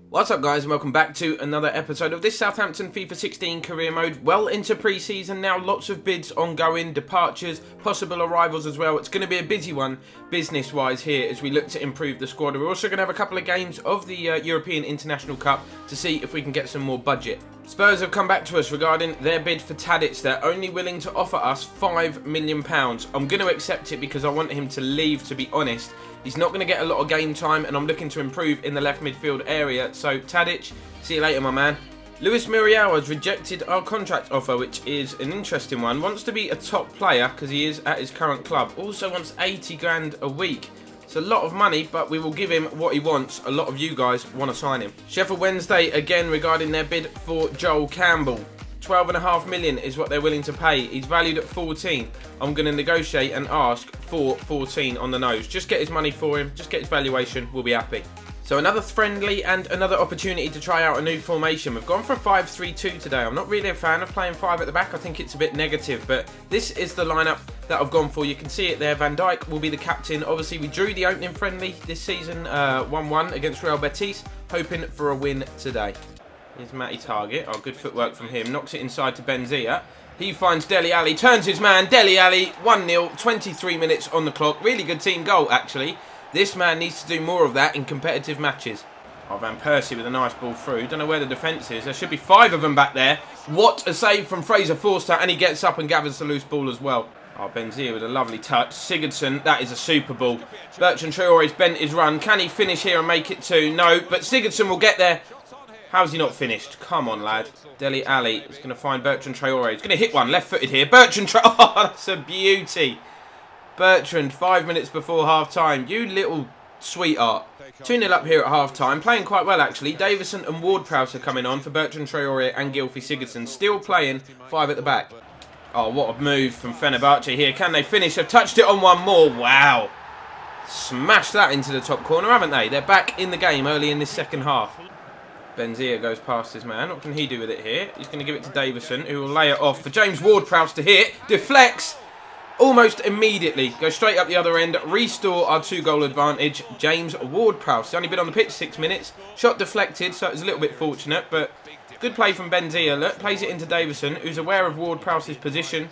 What's up guys and welcome back to another episode of this Southampton FIFA 16 career mode. Well into pre-season now, lots of bids ongoing, departures, possible arrivals as well. It's going to be a busy one business wise here as we look to improve the squad. We're also going to have a couple of games of the European International Cup to see if we can get some more budget. Spurs have come back to us regarding their bid for Tadic. They're only willing to offer us £5 million. I'm going to accept it because I want him to leave, to be honest. He's not going to get a lot of game time and I'm looking to improve in the left midfield area. So Tadic, see you later my man. Muriel has rejected our contract offer, which is an interesting one. Wants to be a top player because he is at his current club. Also wants 80 grand a week. It's a lot of money, but we will give him what he wants. A lot of you guys want to sign him. Sheffield Wednesday again regarding their bid for Joel Campbell. 12.5 million is what they're willing to pay. He's valued at 14. I'm going to negotiate and ask for 14 on the nose. Just get his money for him. Just get his valuation. We'll be happy. So another friendly and another opportunity to try out a new formation. We've gone for a 5-3-2 today. I'm not really a fan of playing 5 at the back. I think it's a bit negative, but this is the lineup that I've gone for. You can see it there. Van Dijk will be the captain. Obviously, we drew the opening friendly this season, 1-1 against Real Betis, hoping for a win today. Here's Matty Target. Oh, good footwork from him. Knocks it inside to Benzia. He finds Dele Alli. Turns his man. Dele Alli, 1-0. 23 minutes on the clock. Really good team goal, actually. This man needs to do more of that in competitive matches. Oh, Van Persie with a nice ball through. Don't know where the defence is. There should be 5 of them back there. What a save from Fraser Forster. And he gets up and gathers the loose ball as well. Oh, Benzia with a lovely touch. Sigurdsson, that is a super ball. Bertrand Traore's bent his run. Can he finish here and make it 2? No, but Sigurdsson will get there. How's he not finished? Come on, lad. Dele Alli is going to find Bertrand Traore. He's going to hit one, left-footed here. Bertrand Traore, oh, that's a beauty. Bertrand, 5 minutes before half-time. You little sweetheart. 2-0 up here at half-time. Playing quite well, actually. Davison and Ward-Prowse are coming on for Bertrand Traore and Gylfi Sigurdsson. Still playing 5 at the back. Oh, what a move from Fenerbahçe here. Can they finish? They've touched it on one more. Wow. Smashed that into the top corner, haven't they? They're back in the game early in this second half. Benzia goes past his man. What can he do with it here? He's going to give it to Davison, who will lay it off for James Ward-Prowse to hit. Deflects almost immediately. Goes straight up the other end. Restore our 2-goal advantage. James Ward-Prowse. He's only been on the pitch 6 minutes. Shot deflected, so it was a little bit fortunate. But good play from Benzia. Look, plays it into Davison, who's aware of Ward-Prowse's position.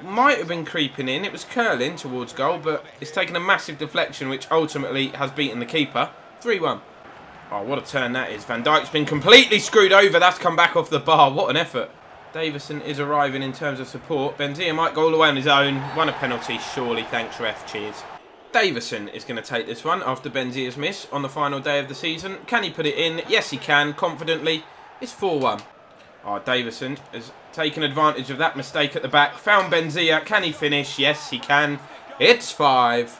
Might have been creeping in. It was curling towards goal, but it's taken a massive deflection, which ultimately has beaten the keeper. 3-1. Oh, what a turn that is. Van Dijk's been completely screwed over. That's come back off the bar. What an effort. Davison is arriving in terms of support. Benzia might go all the way on his own. Won a penalty, surely. Thanks, ref. Cheers. Davison is going to take this one after Benzia's miss on the final day of the season. Can he put it in? Yes, he can, confidently. It's 4-1. Oh, Davison has taken advantage of that mistake at the back. Found Benzia. Can he finish? Yes, he can. It's 5.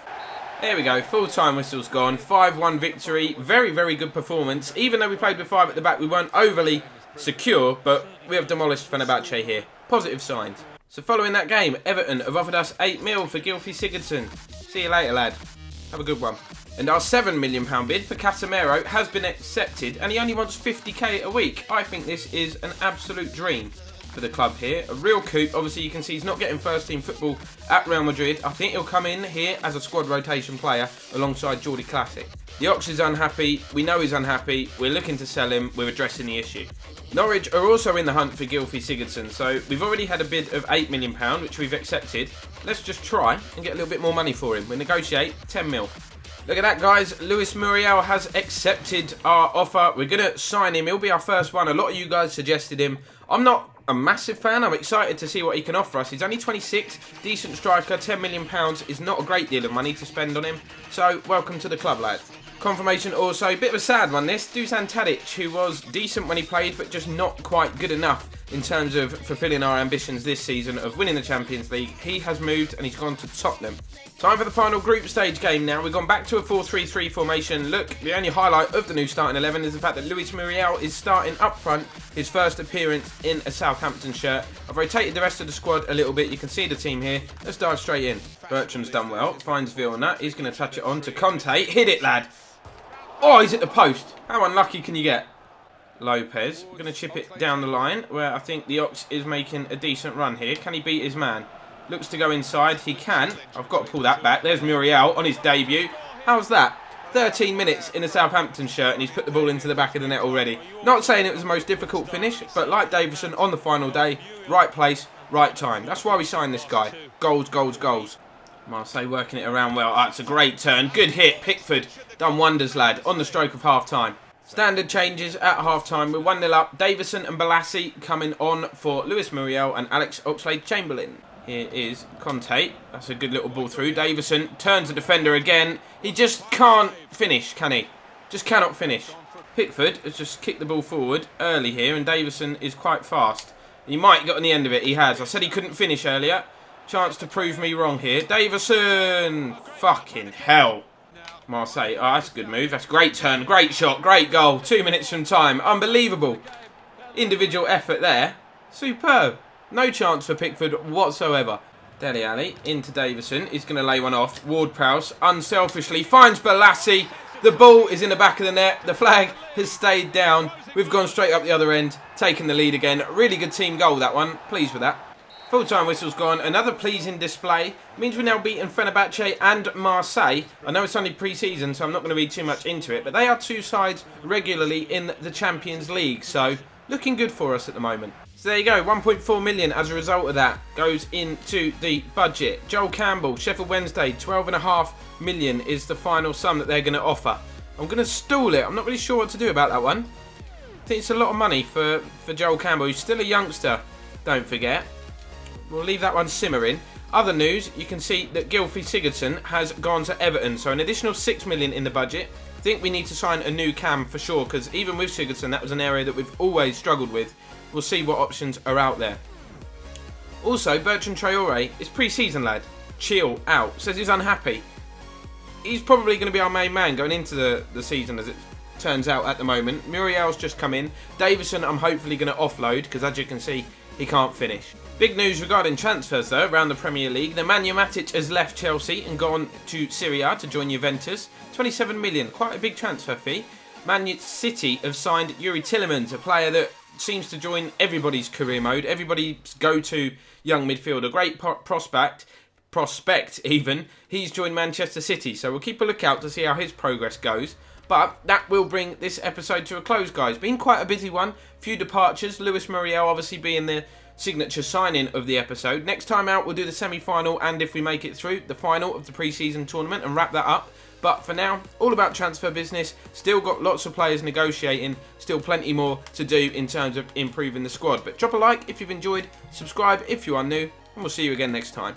There we go, full-time whistle's gone, 5-1 victory, very, very good performance. Even though we played with 5 at the back, we weren't overly secure, but we have demolished Fenerbahçe here. Positive signs. So following that game, Everton have offered us 8 mil for Gylfi Sigurdsson. See you later, lad. Have a good one. And our £7 million bid for Casemiro has been accepted, and he only wants 50k a week. I think this is an absolute dream for the club here. A real coup. Obviously you can see he's not getting first team football at Real Madrid. I think he'll come in here as a squad rotation player alongside Geordie Classic. The Ox is unhappy. We know he's unhappy. We're looking to sell him. We're addressing the issue. Norwich are also in the hunt for Gylfi Sigurdsson. So we've already had a bid of £8 million, which we've accepted. Let's just try and get a little bit more money for him. We negotiate 10 mil. Look at that, guys. Muriel has accepted our offer. We're going to sign him. He'll be our first one. A lot of you guys suggested him. I'm not a massive fan. I'm excited to see what he can offer us. He's only 26, decent striker. £10 million is not a great deal of money to spend on him. So, welcome to the club, lad. Confirmation also, a bit of a sad one this. Dusan Tadic, who was decent when he played, but just not quite good enough in terms of fulfilling our ambitions this season of winning the Champions League. He has moved and he's gone to Tottenham. Time for the final group stage game now. We've gone back to a 4-3-3 formation. Look, the only highlight of the new starting 11 is the fact that Muriel is starting up front, his first appearance in a Southampton shirt. I've rotated the rest of the squad a little bit. You can see the team here. Let's dive straight in. Bertrand's done well. Finds Vilna. He's going to touch it on to Conte. Hit it, lad. Oh, he's at the post. How unlucky can you get? Lopez. We're going to chip it down the line where I think the Ox is making a decent run here. Can he beat his man? Looks to go inside. He can. I've got to pull that back. There's Muriel on his debut. How's that? 13 minutes in a Southampton shirt and he's put the ball into the back of the net already. Not saying it was the most difficult finish, but like Davison on the final day, right place, right time. That's why we signed this guy. Goals, goals, goals. Marseille working it around well. That's a great turn. Good hit. Pickford done wonders, lad, on the stroke of half-time. Standard changes at half-time. We're 1-0 up. Davison and Balassi coming on for Lewis Muriel and Alex Oxlade-Chamberlain. Here is Conte. That's a good little ball through. Davison turns the defender again. He just can't finish, can he? Just cannot finish. Pickford has just kicked the ball forward early here, and Davison is quite fast. He might get on the end of it. He has. I said he couldn't finish earlier. Chance to prove me wrong here. Davison! Fucking hell. Marseille. Oh, that's a good move. That's a great turn. Great shot. Great goal. 2 minutes from time. Unbelievable. Individual effort there. Superb. No chance for Pickford whatsoever. Dele Alli into Davison. He's going to lay one off. Ward-Prowse unselfishly finds Balassi. The ball is in the back of the net. The flag has stayed down. We've gone straight up the other end. Taken the lead again. Really good team goal, that one. Pleased with that. Full-time whistle's gone. Another pleasing display. Means we're now beating Fenerbahçe and Marseille. I know it's only pre-season, so I'm not going to read too much into it. But they are two sides regularly in the Champions League. So, looking good for us at the moment. So there you go, 1.4 million as a result of that goes into the budget. Joel Campbell, Sheffield Wednesday, 12.5 million is the final sum that they're going to offer. I'm going to stall it. I'm not really sure what to do about that one. I think it's a lot of money for Joel Campbell. He's still a youngster, don't forget. We'll leave that one simmering. Other news, you can see that Gylfi Sigurdsson has gone to Everton. So an additional 6 million in the budget. I think we need to sign a new cam for sure, because even with Sigurdsson, that was an area that we've always struggled with. We'll see what options are out there. Also, Bertrand Traore is pre-season, lad. Chill out. Says he's unhappy. He's probably going to be our main man going into the season, as it turns out at the moment. Muriel's just come in. Davison, I'm hopefully going to offload, because as you can see, he can't finish. Big news regarding transfers, though, around the Premier League. Nemanja Matic has left Chelsea and gone to Serie A to join Juventus. 27 million, quite a big transfer fee. Man City have signed Yuri Tillemans, a player that seems to join everybody's career mode, everybody's go-to young midfielder. Great prospect even. He's joined Manchester City, so we'll keep a lookout to see how his progress goes. But that will bring this episode to a close, guys. Been quite a busy one. Few departures. Lewis Muriel obviously being the signature signing of the episode. Next time out, we'll do the semi-final and, if we make it through, the final of the pre-season tournament and wrap that up. But for now, all about transfer business. Still got lots of players negotiating. Still plenty more to do in terms of improving the squad. But drop a like if you've enjoyed. Subscribe if you are new. And we'll see you again next time.